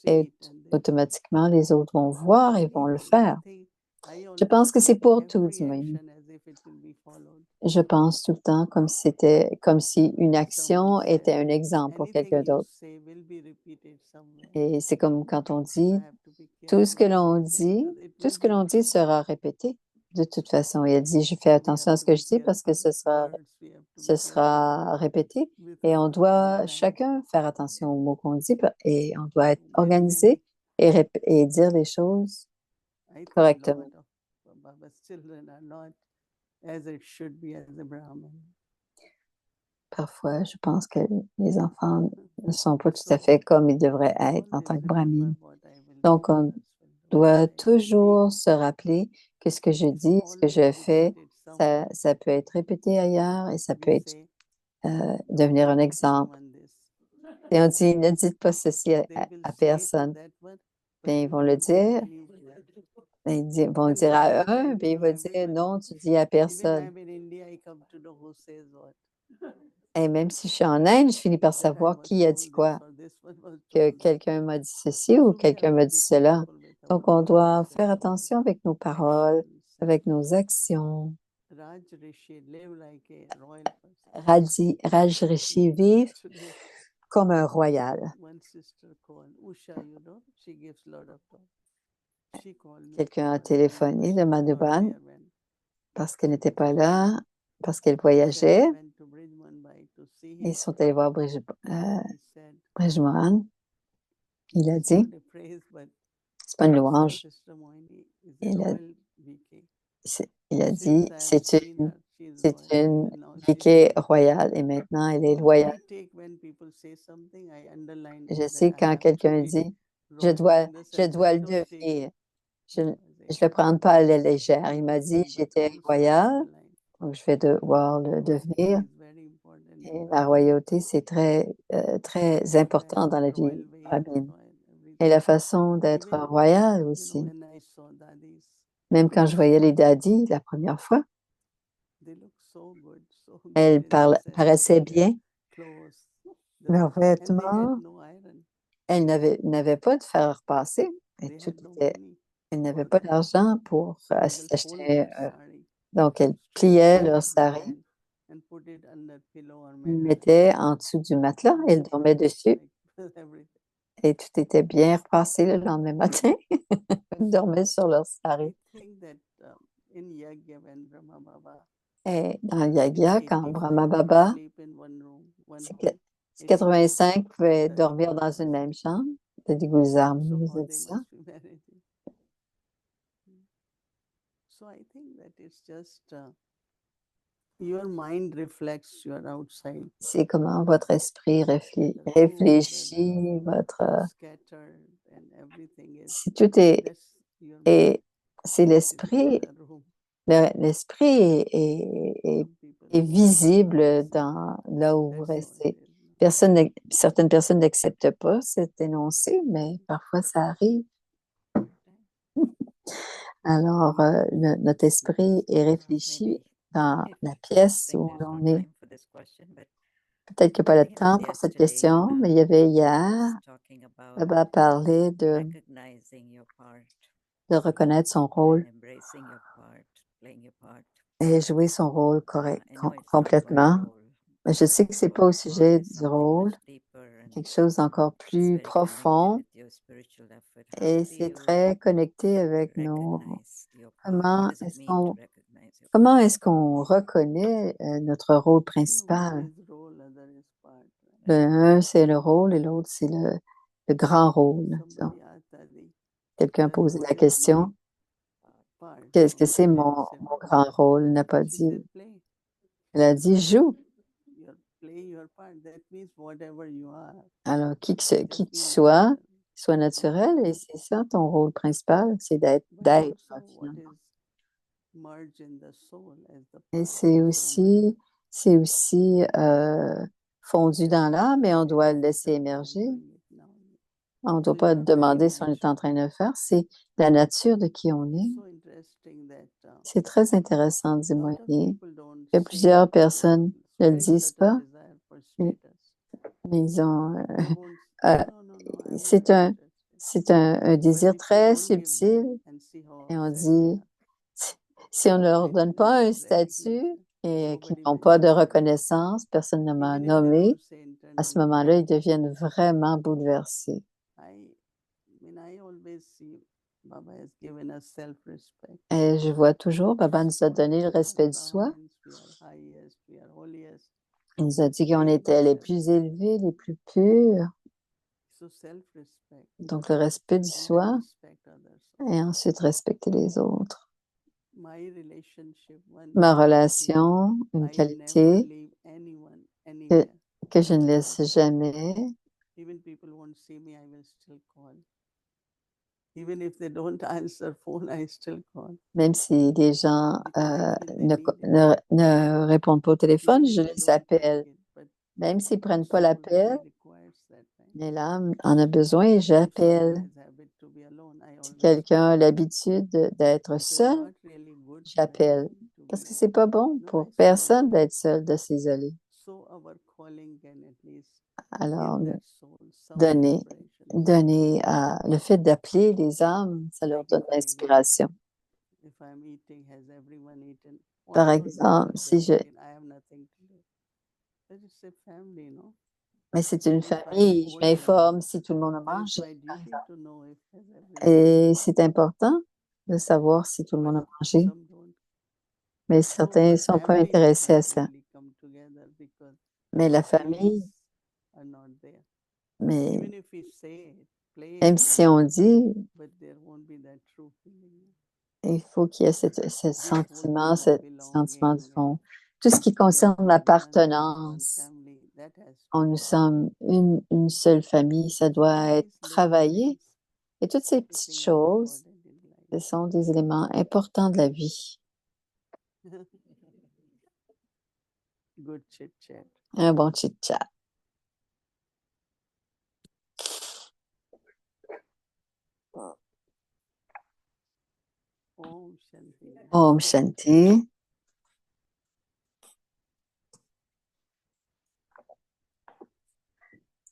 Et automatiquement, les autres vont voir et vont le faire. Je pense que c'est pour tout, dit Moïse. je pense tout le temps comme si une action était un exemple pour quelqu'un d'autre. Et c'est comme quand on dit, tout ce que l'on dit sera répété de toute façon. Il a dit, je fais attention à ce que je dis parce que ce sera répété. Et on doit chacun faire attention aux mots qu'on dit et on doit être organisé et dire les choses correctement. Parfois, je pense que les enfants ne sont pas tout à fait comme ils devraient être en tant que brahmines. Donc, on doit toujours se rappeler que ce que je dis, ce que je fais, ça peut être répété ailleurs et ça peut être devenir un exemple. Et on dit, ne dites pas ceci à personne. Bien, ils vont le dire. Ils vont le dire à un, puis il va dire, non, tu dis à personne. Et même si je suis en Inde, je finis par savoir qui a dit quoi, que quelqu'un m'a dit ceci ou quelqu'un m'a dit cela. Donc, on doit faire attention avec nos paroles, avec nos actions. Raj Rishi vive comme un royal. Quelqu'un a téléphoné de Madhuban parce qu'elle n'était pas là, parce qu'elle voyageait. Ils sont allés voir Brijmohan. Il a dit, c'est pas une louange. Il a dit, c'est une VK royale et maintenant elle est loyale. Je sais quand quelqu'un dit, je dois le devenir. Je ne le prends pas à la légère. Il m'a dit, j'étais royal, donc je vais devoir le devenir. Et la royauté, c'est très, très important dans la vie brahmine. Et la façon d'être royal aussi. Même quand je voyais les daddies la première fois, elles paraissaient bien. Leurs vêtements, elles n'avaient pas de fer à repasser. Elles n'avaient pas d'argent pour s'acheter. Donc, elles pliaient leur sari, mettaient en dessous du matelas, elles dormaient dessus. Et tout était bien repassé le lendemain matin. Ils dormaient sur leur sari. Et dans le Yagya, quand Brahma Baba, 85 pouvaient dormir dans une même chambre. Lady Gulzar nous a dit ça. C'est comment votre esprit réfléchit, si tout et c'est l'esprit. L'esprit est visible dans là où vous restez. Certaines personnes n'acceptent pas cet énoncé, mais parfois ça arrive. Alors, notre esprit est réfléchi dans la pièce où l'on est. Peut-être qu'il n'y a pas le temps pour cette question, mais il y avait hier, Baba parlait de reconnaître son rôle et jouer son rôle complètement. Mais je sais que c'est pas au sujet du rôle, quelque chose d'encore plus profond et c'est très connecté avec comment est-ce qu'on reconnaît notre rôle principal? Un, c'est le rôle et l'autre, c'est le grand rôle. Quelqu'un a posé la question, qu'est-ce que c'est mon grand rôle? Il n'a pas dit. Il a dit, joue. Alors, qui que tu sois naturel, et c'est ça ton rôle principal, c'est d'être finalement. Et c'est aussi fondu dans l'âme, mais on doit le laisser émerger. On ne doit pas demander ce qu'on est en train de faire, c'est la nature de qui on est. C'est très intéressant, dit Moïse, que plusieurs personnes ne le disent pas, mais ils ont... c'est un désir très subtil et on dit, si on ne leur donne pas un statut, et qui n'ont pas de reconnaissance, personne ne m'a nommé, à ce moment-là, ils deviennent vraiment bouleversés. Et je vois toujours, Baba nous a donné le respect de soi. Il nous a dit qu'on était les plus élevés, les plus purs. Donc, le respect du soi et ensuite respecter les autres. Ma relation, une qualité que je ne laisse jamais. Même si les gens ne répondent pas au téléphone, je les appelle. Même s'ils ne prennent pas l'appel, mais l'âme en a besoin et j'appelle. Si quelqu'un a l'habitude d'être seul, j'appelle. Parce que c'est pas bon pour personne d'être seul, de s'isoler. Alors, donner le fait d'appeler les âmes, ça leur donne l'inspiration. Par exemple, si je... Mais c'est une famille, je m'informe si tout le monde a mangé, par exemple. Et c'est important de savoir si tout le monde a mangé. Mais certains ne sont pas intéressés à ça. Mais la famille, mais même si on dit, il faut qu'il y ait ce sentiment du fond. Tout ce qui concerne l'appartenance, nous sommes une seule famille, ça doit être travaillé. Et toutes ces petites choses, ce sont des éléments importants de la vie. Un bon chit-chat. Om Shanti.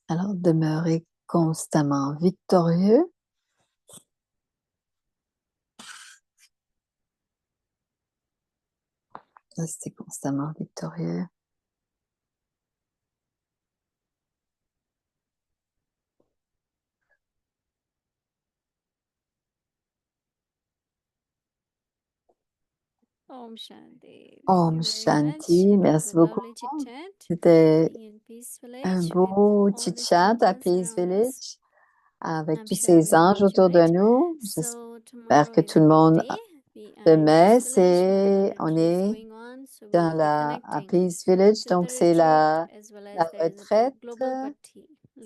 Alors, demeurez constamment victorieux. Restez constamment victorieux. Om Shanti. Om Shanti. Merci beaucoup. C'était un beau chit-chat à Peace Village avec tous ces anges autour de nous. J'espère que tout le monde se met. On est à Peace Village, donc c'est la retraite.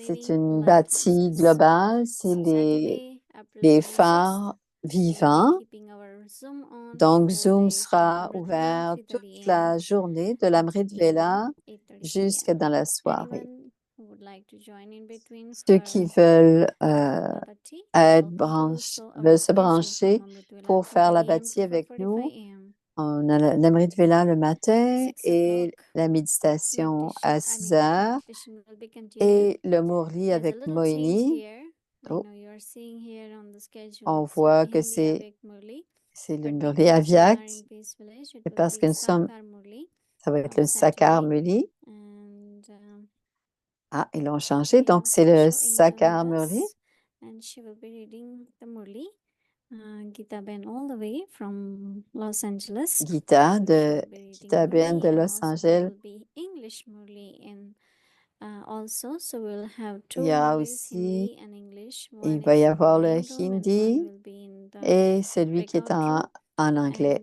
C'est une bâtie globale, c'est les phares vivants. Donc, Zoom sera ouvert toute la journée de l'Amrit Vela jusqu'à dans la soirée. Ceux qui veulent se brancher pour faire la bâtie avec nous, on a l'Amrit Vela le matin et la méditation à 6 heures et le Murli avec Moini. Oh. On voit que c'est le Murli Avyakt, parce que ça va être le Sakar Murli. Ah, ils l'ont changé, donc c'est le Sakar Murli. Gita Ben all the way from Los Angeles. Gita Ben de Los Angeles. English Murli and also, so we'll have two Il y a Murlis, aussi, Hindi and English. il va y avoir le hindi et celui qui est en anglais.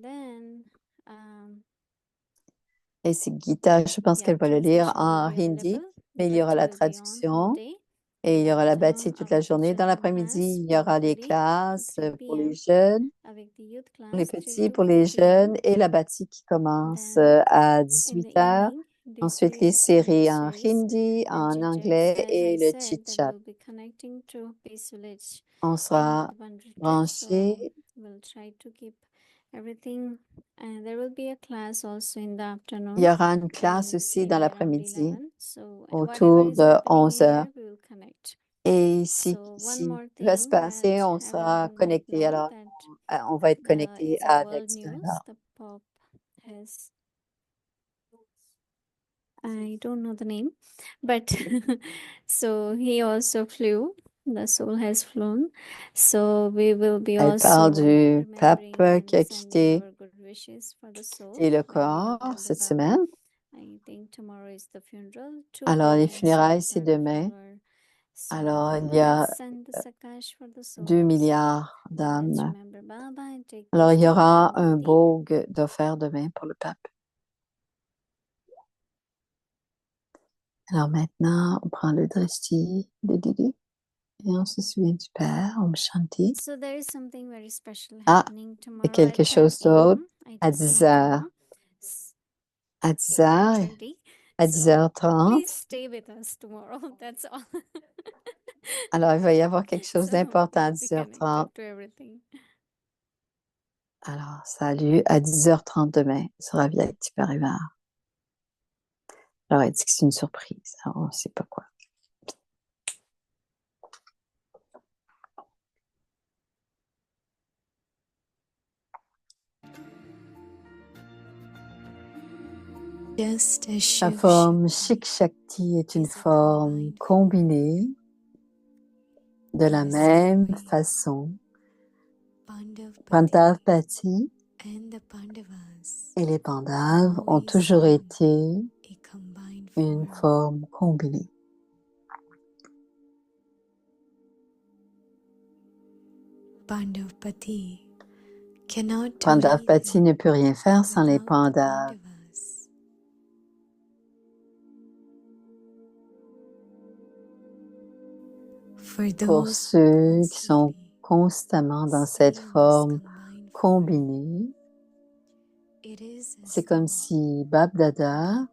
Et c'est Gita, je pense qu'elle va le lire en hindi, mais il y aura la traduction. Et il y aura la bâtie toute la journée. Dans l'après-midi, il y aura les classes pour les jeunes, pour les petits, pour les jeunes, et la bâtie qui commence à 18 heures. Ensuite, les séries en hindi, en anglais et le chit-chat. On sera branchés. Il y aura une classe aussi dans l'après-midi, autour de 11 heures. Et si va se passer, on sera connecté. Alors, on va être connecté à l'extérieur. I don't know the name, but so he also flew. The soul has flown. So we will be Elle parle also du pape remembering qui a and sending quitté, our good wishes for the soul quitté le when we corps remember the cette Baba. semaine. I think tomorrow is the funeral. 2 Alors, les billion funérailles, souls c'est are demain. before. So Alors, il y a let's send the Sakash for the 2 souls. milliards Let's d'âmes. remember Baba and take Alors, this il y to aura Baba un Deep. vogue d'offert demain pour le pape. Alors maintenant, on prend le drishti de Didi et on se souvient du Père, Om Shanti. So there is something very special Ah, happening et tomorrow quelque at 10 chose d'autre a.m. à I 10 just heures. came to know. À 10 heures, 10:20. à So 10h30. please stay with us tomorrow. That's all. Alors, il va y avoir quelque chose So d'important à we'll be 10h30. connected to everything. Alors, salut, à 10h30 demain, sur la Via Tiparivar. Alors, elle dit que c'est une surprise. Alors, on ne sait pas quoi. La forme Shik Shakti est une forme combinée de la même façon. Pandavpati et les Pandavas ont toujours été une forme combinée. Pandavpati ne peut rien faire sans les Pandavas. Pour ceux qui sont constamment dans cette forme combinée, c'est comme si Bab Dada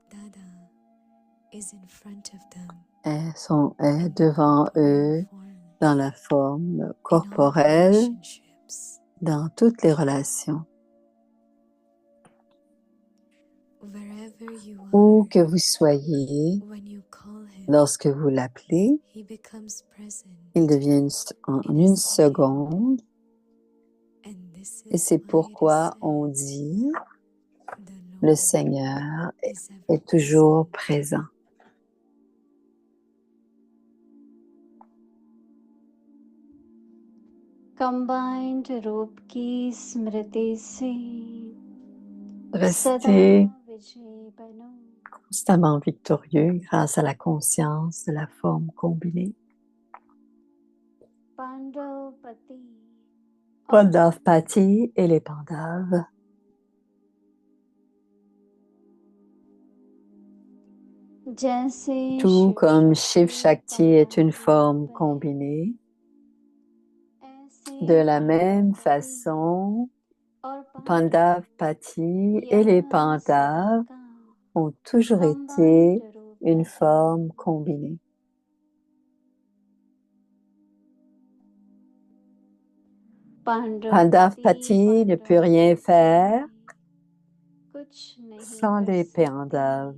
est devant eux dans la forme corporelle, dans toutes les relations. Où que vous soyez, lorsque vous l'appelez, il devient en une seconde. Et c'est pourquoi on dit le Seigneur est toujours présent. Combined रूप की स्मृति से Restez विजयी बनो. constamment victorieux grâce à la conscience de la forme combinée. Pandavpati. Pandavpati et les Pandavas. जैसे Tout Shiv comme Shiv शक्ति Shakti est une pandal forme बने, combinée, ऐसे de la même पंडावपति façon, और Pandavpati et les Pandavas ont toujours été une forme combinée. Pandavpati ne peut rien faire sans les Pandavas.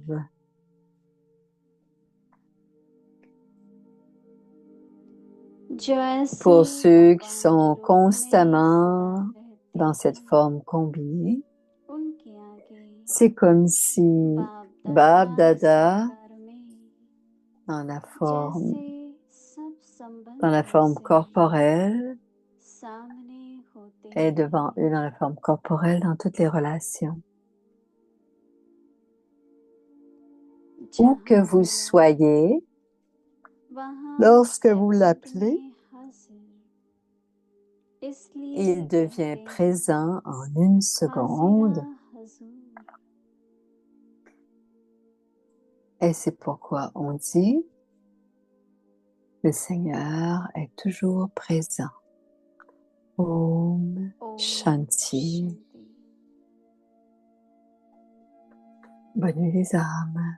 Pour ceux qui sont constamment dans cette forme combinée, c'est comme si Bab Dada, dans la forme corporelle, est devant eux dans la forme corporelle dans toutes les relations. Où que vous soyez, lorsque vous l'appelez, il devient présent en une seconde. Et c'est pourquoi on dit le Seigneur est toujours présent. Om Shanti. Bonne nuit les âmes.